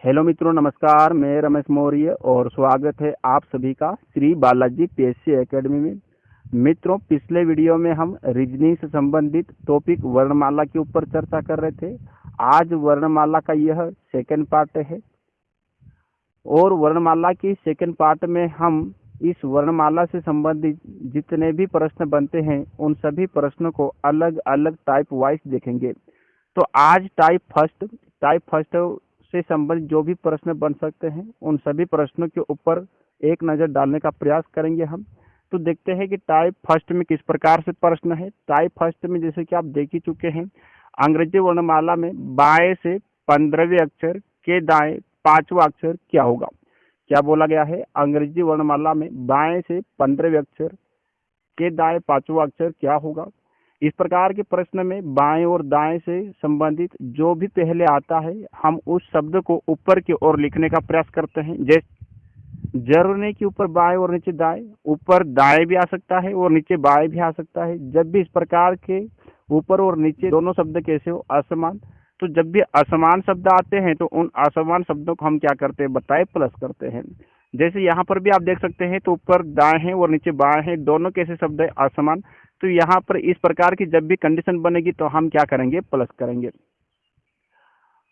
Hello मित्रों, नमस्कार। मैं रमेश मौर्य और स्वागत है आप सभी का श्री बालाजी पीएससी एकेडमी में। मित्रों, पिछले वीडियो में हम रीजनिंग से संबंधित टॉपिक वर्णमाला के ऊपर चर्चा कर रहे थे। आज वर्णमाला का यह सेकंड पार्ट है और वर्णमाला की सेकंड पार्ट में हम इस वर्णमाला से संबंधित जितने भी प्रश्न बनते हैं उन सभी प्रश्नों को अलग अलग टाइप वाइज देखेंगे। तो आज टाइप फर्स्ट से संबंधित जो भी प्रश्न बन सकते हैं उन सभी प्रश्नों के ऊपर एक नज़र डालने का प्रयास करेंगे हम। तो देखते हैं कि टाइप फर्स्ट में किस प्रकार से प्रश्न है। टाइप फर्स्ट में जैसे कि आप देख ही चुके हैं, अंग्रेजी वर्णमाला में बाएं से 15वें अक्षर के दाएं 5वां अक्षर क्या होगा। क्या बोला गया है? अंग्रेजी वर्णमाला में बाएं से 15वें अक्षर के दाएं 5वां अक्षर क्या होगा। इस प्रकार के प्रश्न में बाएं और दाएं से संबंधित जो भी पहले आता है हम उस शब्द को ऊपर की ओर लिखने का प्रयास करते हैं। जैसे जरूर नहीं कि ऊपर बाएं और नीचे दाएं, ऊपर दाएं भी आ सकता है और नीचे बाएं भी आ सकता है। जब भी इस प्रकार के ऊपर और नीचे दोनों शब्द कैसे हो, असमान, तो जब भी असमान शब्द आते हैं तो उन असमान शब्दों को हम क्या करते हैं बताए, प्लस करते हैं। जैसे यहाँ पर भी आप देख सकते हैं तो ऊपर दाएं है और नीचे बाएं है, दोनों कैसे शब्द है, असमान। तो यहाँ पर इस प्रकार की जब भी कंडीशन बनेगी तो हम क्या करेंगे, प्लस करेंगे।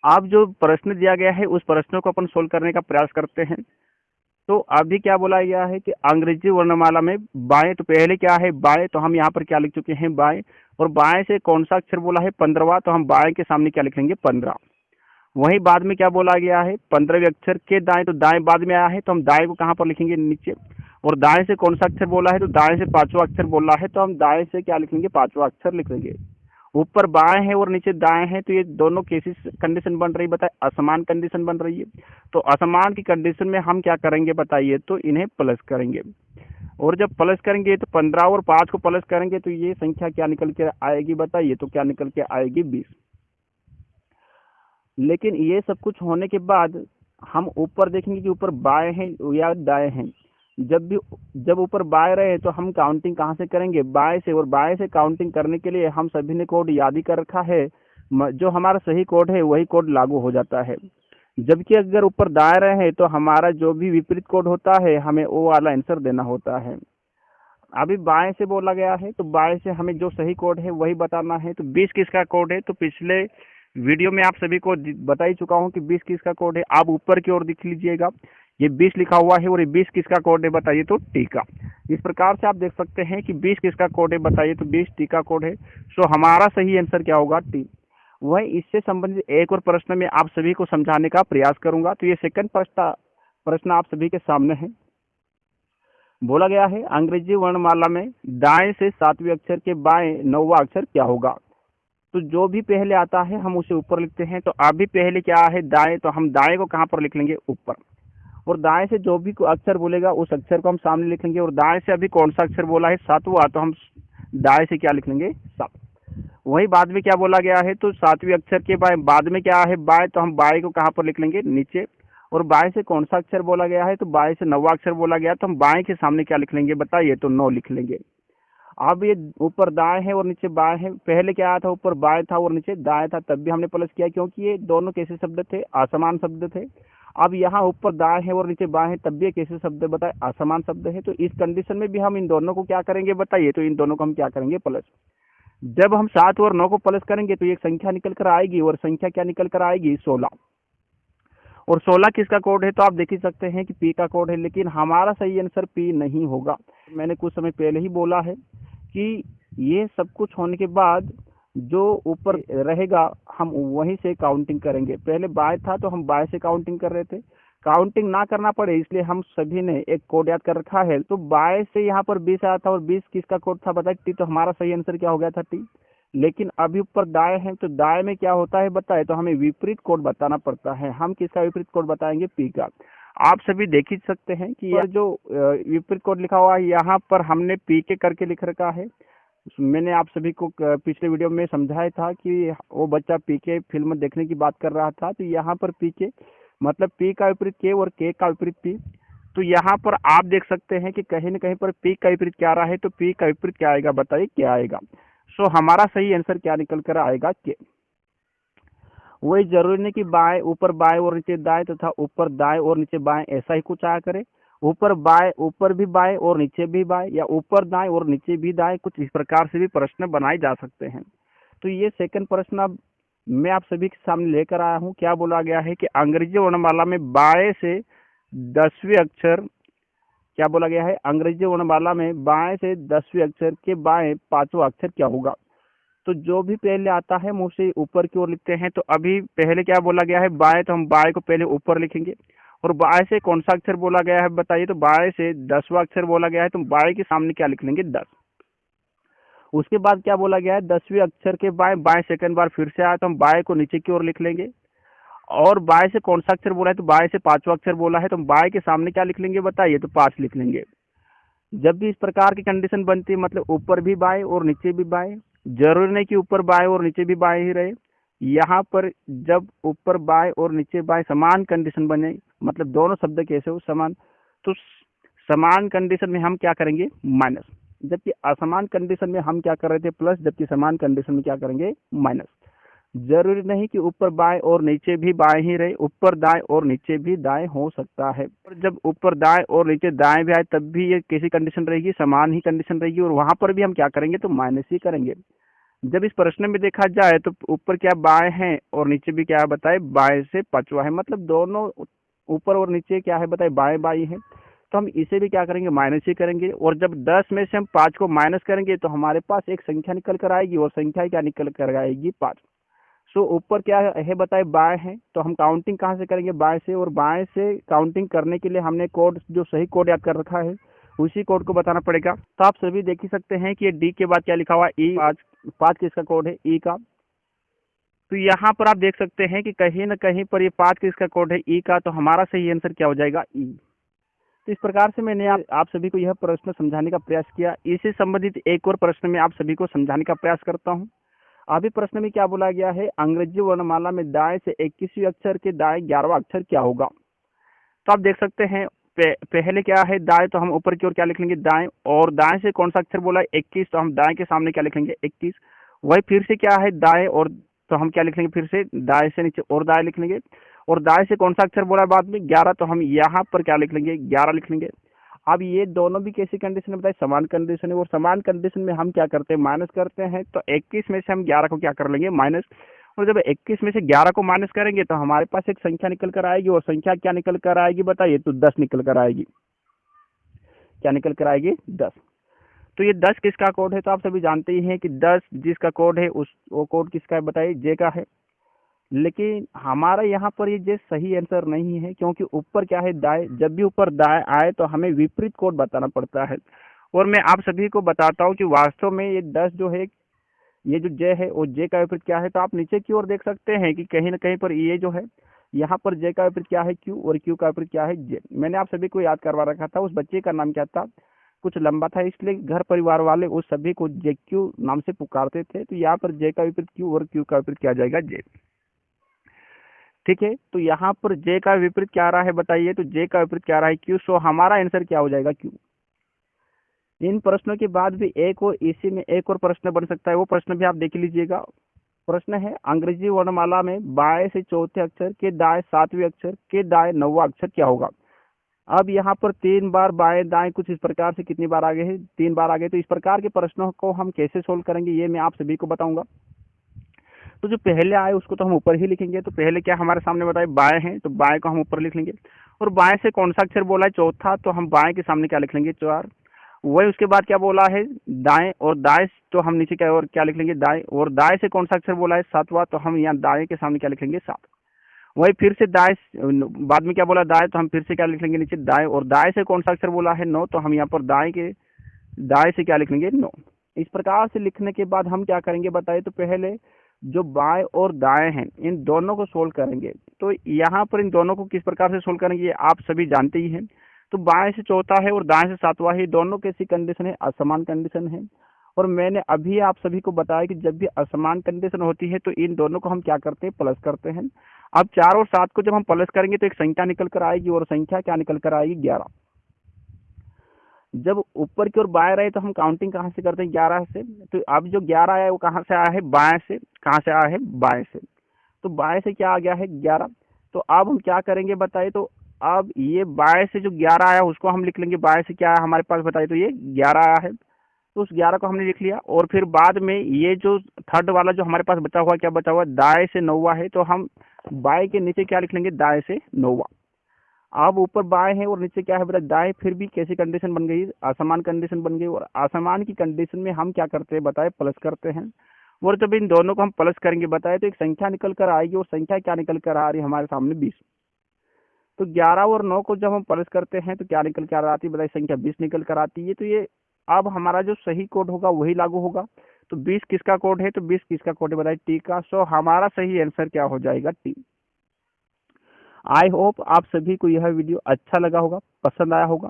अब जो प्रश्न दिया गया है उस प्रश्न को अपन सोल्व करने का प्रयास करते हैं। तो अभी क्या बोला गया है कि अंग्रेजी वर्णमाला में बाएं, तो पहले क्या है बाएं, तो हम यहाँ पर क्या लिख चुके हैं बाएं। और बाएं से कौन सा अक्षर बोला है 15वां, तो हम बाएं के सामने क्या लिखेंगे 15। वहीं बाद में क्या बोला गया है 15वें अक्षर के दाएं, तो दाएं बाद में आया है तो हम दाएं को कहाँ पर लिखेंगे, नीचे। और दाएं से कौन सा अक्षर बोला है, तो दाएं से 5वां अक्षर बोला है तो हम दाएं से क्या लिखेंगे 5वां अक्षर लिखेंगे। ऊपर बाएं है और नीचे दाएं है तो ये दोनों कैसी कंडीशन बन रही बताए, असमान कंडीशन बन रही है। तो असमान की कंडीशन में हम क्या करेंगे बताइए, तो इन्हें प्लस करेंगे। और जब प्लस करेंगे तो 15 और 5 को प्लस करेंगे तो ये संख्या क्या निकल के आएगी बताइए, तो क्या निकल के आएगी 20। लेकिन ये सब कुछ होने के बाद हम ऊपर देखेंगे कि ऊपर बाएं हैं या दाएं हैं। जब ऊपर बाएं रहे तो हम काउंटिंग कहाँ से करेंगे, बाएं से। और बाएं से काउंटिंग करने के लिए हम सभी ने कोड याद ही कर रखा है, जो हमारा सही कोड है वही कोड लागू हो जाता है। जबकि अगर ऊपर दाएं रहे तो हमारा जो भी विपरीत कोड होता है हमें वो वाला आंसर देना होता है। अभी बाएं से बोला गया है तो बाएं से हमें जो सही कोड है वही बताना है। तो 20 किसका कोड है, तो पिछले वीडियो में आप सभी को बता ही चुका हूं कि 20 किसका कोड है। आप ऊपर की ओर देख लीजिएगा, ये 20 लिखा हुआ है और ये 20 किसका कोड है बताइए, तो टी का। इस प्रकार से आप देख सकते हैं कि 20 किसका कोड है बताइए, तो 20 टी का कोड है। सो हमारा सही आंसर क्या होगा, टी। वही इससे संबंधित एक और प्रश्न में आप सभी को समझाने का प्रयास करूंगा। तो ये सेकंड प्रश्न आप सभी के सामने है। बोला गया है अंग्रेजी वर्णमाला में दाएं से 7वें अक्षर के बाएं 9वां अक्षर क्या होगा। तो जो भी पहले आता है हम उसे ऊपर लिखते हैं। तो अभी पहले क्या है दाएं, तो हम दाएं को कहाँ पर लिख लेंगे, ऊपर। और दाएं से जो भी अक्षर बोलेगा उस अक्षर को हम सामने लिखेंगे। और दाएं से अभी कौन सा अक्षर बोला है 7वां, तो हम दाएं से क्या लिख लेंगे 7। वही बाद में क्या बोला गया है, तो 7वें अक्षर के बाद में क्या है बाएं, तो हम बाएं को कहाँ पर लिख लेंगे, नीचे। और बाएं से कौन सा अक्षर बोला गया है, तो बाएं से 9वां अक्षर बोला गया, तो हम बाएं के सामने क्या लिख लेंगे बताइए, तो 9 लिख लेंगे। अब ये ऊपर दाएं है और नीचे बाएं है। पहले क्या आया था, ऊपर बाएं था और नीचे दाएं था, तब भी हमने प्लस किया क्योंकि ये दोनों कैसे शब्द थे, असमान शब्द थे। अब यहाँ ऊपर दाएं है और नीचे बाएं है तब भी कैसे शब्द बताए, असमान शब्द है। तो इस कंडीशन में भी हम इन दोनों को क्या करेंगे बताइए, तो इन दोनों को हम क्या करेंगे, प्लस। जब हम 7 और 9 को प्लस करेंगे तो एक संख्या निकल कर आएगी, और संख्या क्या निकल कर आएगी, 16। और 16 किसका कोड है, तो आप देख ही सकते हैं कि पी का कोड है। लेकिन हमारा सही आंसर पी नहीं होगा। मैंने कुछ समय पहले ही बोला है कि ये सब कुछ होने के बाद जो ऊपर रहेगा हम वहीं से काउंटिंग करेंगे। पहले बाय था तो हम बाय से काउंटिंग कर रहे थे, काउंटिंग ना करना पड़े इसलिए हम सभी ने एक कोड याद कर रखा है। तो बाय से यहाँ पर 20 आया था और 20 किसका कोड था बताए, टी। तो हमारा सही आंसर क्या हो गया था, टी। लेकिन अभी ऊपर दाएं है तो दाएं में क्या होता है बताए, तो हमें विपरीत कोड बताना पड़ता है। हम किसका विपरीत कोड बताएंगे, पी का। आप सभी देख ही सकते हैं कि यह जो विपरीत कोड लिखा हुआ है यहाँ पर हमने पी के करके लिख रखा है। मैंने आप सभी को पिछले वीडियो में समझाया था कि वो बच्चा पी के फिल्म देखने की बात कर रहा था। तो यहाँ पर पी के मतलब पी का विपरीत के और के का विपरीत पी। तो यहाँ पर आप देख सकते हैं कि कहीं न कहीं पर पी का विपरीत क्या आ रहा है, तो पी का विपरीत क्या आएगा बताइए, क्या आएगा। सो हमारा सही आंसर क्या निकल कर आएगा, के। वही जरूरी नहीं कि बाएं ऊपर बाएं और नीचे दाएं तथा ऊपर दाएं और नीचे बाएं ऐसा ही कुछ आया करे। ऊपर बाएं, ऊपर भी बाएं और नीचे भी बाएं, या ऊपर दाएं और नीचे भी दाएं, कुछ इस प्रकार से भी प्रश्न बनाए जा सकते हैं। तो ये सेकंड प्रश्न अब मैं आप सभी के सामने लेकर आया हूँ। क्या बोला गया है कि अंग्रेजी वर्णमाला में बाएं से 10वें अक्षर, क्या बोला गया है, अंग्रेजी वर्णमाला में बाएं से 10वें अक्षर के बाएं 5वां अक्षर क्या होगा। तो जो भी पहले आता है हम उसे ऊपर की ओर लिखते हैं। तो अभी पहले क्या बोला गया है, बाएं, तो हम बाएं को पहले ऊपर लिखेंगे। और बाएं से कौन सा अक्षर बोला गया है बताइए, तो बाएं से 10वां अक्षर बोला गया है, तो बाएं के सामने क्या लिख लेंगे, 10। उसके बाद क्या बोला गया है, 10वें अक्षर के बाएं, बाएं सेकंड बार फिर से आया तो हम बाएं को नीचे की ओर लिख लेंगे। और बाएं से कौन सा अक्षर बोला है, तो बाएं से 5वां अक्षर बोला है, तो हम बाएं के सामने क्या लिख लेंगे बताइए, तो 5 लिख लेंगे। जब भी इस प्रकार की कंडीशन बनती है, मतलब ऊपर भी बाएं और नीचे भी बाएं, जरूरी नहीं कि ऊपर बाएं और नीचे भी बाएं ही रहे। यहाँ पर जब ऊपर बाएं और नीचे बाएं समान कंडीशन बने, मतलब दोनों शब्द कैसे हो, समान, तो समान कंडीशन में हम क्या करेंगे, माइनस। जबकि असमान कंडीशन में हम क्या कर रहे थे, प्लस, जबकि समान कंडीशन में क्या करेंगे, माइनस। जरूरी नहीं कि ऊपर बाएं और नीचे भी बाएं ही रहे, ऊपर दाएं और नीचे भी दाएं हो सकता है। और जब ऊपर दाएं और नीचे दाएं भी आए तब भी ये कैसी कंडीशन रहेगी, समान ही कंडीशन रहेगी, और वहां पर भी हम क्या करेंगे, तो माइनस ही करेंगे। जब इस प्रश्न में देखा जाए तो ऊपर क्या बाएं है और नीचे भी क्या है बताए, बाएं से 5वां है, मतलब दोनों ऊपर और नीचे क्या है बताए, बाएं बाएं है। तो हम इसे भी क्या करेंगे, माइनस ही करेंगे। और जब 10 में से हम 5 को माइनस करेंगे तो हमारे पास एक संख्या निकल कर आएगी, और संख्या क्या निकल कर आएगी, 5। सो ऊपर क्या है बताए, बाएं है, तो हम काउंटिंग कहाँ से करेंगे, बाएं से। और बाएं से काउंटिंग करने के लिए हमने कोड, जो सही कोड याद कर रखा है, उसी कोड को बताना पड़ेगा। तो आप सभी देख ही सकते हैं कि ये डी के बाद क्या लिखा हुआ, ई। 5 किसका कोड है, ई का। तो यहाँ पर आप देख सकते हैं कि कहीं ना कहीं पर ये 5 किसका कोड है, ई का। तो हमारा सही आंसर क्या हो जाएगा, ई। तो इस प्रकार से मैंने आप सभी को यह प्रश्न समझाने का प्रयास किया। इससे संबंधित एक और प्रश्न में आप सभी को समझाने का प्रयास करता हूँ। अभी प्रश्न में क्या बोला गया है, अंग्रेजी वर्णमाला में दाएं से 21वें अक्षर के दाएं 11वां अक्षर क्या होगा। तो आप देख सकते हैं पहले क्या है, दाएं, तो हम ऊपर की ओर क्या लिख लेंगे, दाएं। और दाएं से कौन सा अक्षर बोला है, 21, तो हम दाएं के सामने क्या लिख लेंगे, 21। वही फिर से क्या है, दाएं, और तो हम क्या लिख लेंगे, फिर से दाएं से नीचे और दाएं लिख लेंगे। और दाएं से कौन सा अक्षर बोला है बाद में, 11, तो हम यहाँ पर क्या लिख लेंगे, 11 लिख लेंगे। अब ये दोनों भी कैसी कंडीशन है बताइए, समान कंडीशन है। और समान कंडीशन में हम क्या करते हैं, माइनस करते हैं। तो 21 में से हम 11 को क्या कर लेंगे, माइनस। और जब 21 में से 11 को माइनस करेंगे तो हमारे पास एक संख्या निकल कर आएगी, और संख्या क्या निकल कर आएगी बताइए, तो 10 निकल कर आएगी। क्या निकल कर आएगी, 10। तो ये 10 किसका कोड है, तो आप सभी जानते ही हैं कि 10 जिसका कोड है उस वो कोड किसका है बताइए, जे का है। लेकिन हमारा यहाँ पर ये जे सही आंसर नहीं है, क्योंकि ऊपर क्या है, दाएं। जब भी ऊपर दाएं आए तो हमें विपरीत कोड बताना पड़ता है। और मैं आप सभी को बताता हूँ कि वास्तव में ये 10 जो है, ये जो जे है वो जे का विपरीत क्या है। तो आप नीचे की ओर देख सकते हैं कि कहीं ना कहीं पर ये जो है, यहाँ पर जे का विपरीत क्या है, क्यू, और क्यू का विपरीत क्या है, जे। मैंने आप सभी को याद करवा रखा था। उस बच्चे का नाम क्या था, कुछ लंबा था, इसलिए घर परिवार वाले उस सभी को जे क्यू नाम से पुकारते थे। तो यहाँ पर जे का विपरीत क्यू और क्यू का विपरीत क्या आ जाएगा, जे। ठीक है, तो यहाँ पर जे का विपरीत क्या आ रहा है बताइए, तो जे का विपरीत क्या आ रहा है, क्यू। सो हमारा आंसर क्या हो जाएगा, क्यू। इन प्रश्नों के बाद भी एक और इसी में एक और प्रश्न बन सकता है, वो प्रश्न भी आप देख लीजिएगा। प्रश्न है, अंग्रेजी वर्णमाला में बाएं से चौथे अक्षर के दाएं 7वें अक्षर के दाएं 9वां अक्षर क्या होगा। अब यहाँ पर 3 बार बाएं दाएं कुछ इस प्रकार से कितनी बार आगे है, 3 बार आगे। तो इस प्रकार के प्रश्नों को हम कैसे सोल्व करेंगे ये मैं आप सभी को बताऊंगा। तो जो पहले आए उसको तो हम ऊपर ही लिखेंगे। तो पहले क्या हमारे सामने बताए, बाएं है, तो बाएं को हम ऊपर लिख लेंगे। और बाएं से कौन सा अक्षर बोला है, चौथा, तो हम बाएं के सामने क्या लिख लेंगे, 4। वही उसके बाद क्या बोला है, दाएं। और दाएं तो हम नीचे क्या और क्या लिख लेंगे, दाएं। और दाएं से कौन सा अक्षर बोला है, 7वां, तो हम यहाँ दाएं के सामने क्या लिख लेंगे, 7। वही फिर से दाएं, बाद में क्या बोला, दाएं, तो हम फिर से क्या लिख लेंगे, नीचे दाएं। और दाएं से कौन सा अक्षर बोला है, 9, तो हम यहाँ पर दाएं से क्या लिख लेंगे, 9। इस प्रकार से लिखने के बाद हम क्या करेंगे बताइए, तो पहले जो बाएं और दाएं हैं इन दोनों को सोल्व करेंगे। तो यहाँ पर इन दोनों को किस प्रकार से सोल्व करेंगे ये आप सभी जानते ही हैं। तो बाएं से चौथा है और दाएं से 7वां है, दोनों कैसी कंडीशन है, असमान कंडीशन है। और मैंने अभी आप सभी को बताया कि जब भी असमान कंडीशन होती है तो इन दोनों को हम क्या करते हैं, प्लस करते हैं। अब 4 और 7 को जब हम प्लस करेंगे तो एक संख्या निकल कर आएगी, और संख्या क्या निकल कर आएगी, 11। जब ऊपर की ओर बाएं रहे तो हम काउंटिंग कहाँ से करते हैं, 11 से। तो अब जो 11 आया है वो कहाँ से आया है, बाएं से। कहाँ से आया है, बाएं से। तो बाय से क्या आ गया है 11। तो अब हम क्या करेंगे बताइए, तो अब ये बाय से जो 11 आया उसको हम लिख लेंगे, बाय से क्या है हमारे पास बताइए, तो ये 11 आया है, तो उस 11 को हमने लिख लिया। और फिर बाद में ये जो थर्ड वाला जो हमारे पास बचा हुआ, क्या बचा हुआ, दाएं से 9 है, तो हम बाय के नीचे क्या लिख लेंगे, दाएं से 9। अब ऊपर बाय है और नीचे क्या है बेटा, दाएं। फिर भी कैसी कंडीशन बन गई, असमान कंडीशन बन गई। और असमान की कंडीशन में हम क्या करते हैं बताए, प्लस करते हैं। और जब इन दोनों को हम प्लस करेंगे बताए, तो एक संख्या निकल कर आएगी, और संख्या क्या निकल कर आ रही है हमारे सामने, 20। तो 11 और 9 को जब हम प्लस करते हैं तो क्या निकल कर आती है बताइए, संख्या 20 निकल कर आती है। तो ये अब हमारा जो सही कोड होगा वही लागू होगा। तो 20 किसका कोड है, तो 20 किसका कोड है बताइए, टी का। सो हमारा सही आंसर क्या हो जाएगा, टी। आई होप आप सभी को यह वीडियो अच्छा लगा होगा, पसंद आया होगा।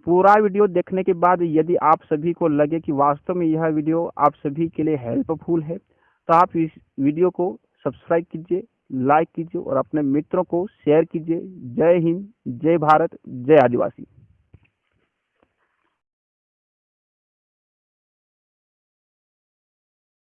पूरा वीडियो देखने के बाद यदि आप सभी को लगे कि वास्तव में यह वीडियो आप सभी के लिए हेल्पफुल है, तो आप इस वीडियो को सब्सक्राइब कीजिए, लाइक कीजिए और अपने मित्रों को शेयर कीजिए। जय हिंद, जय भारत, जय आदिवासी।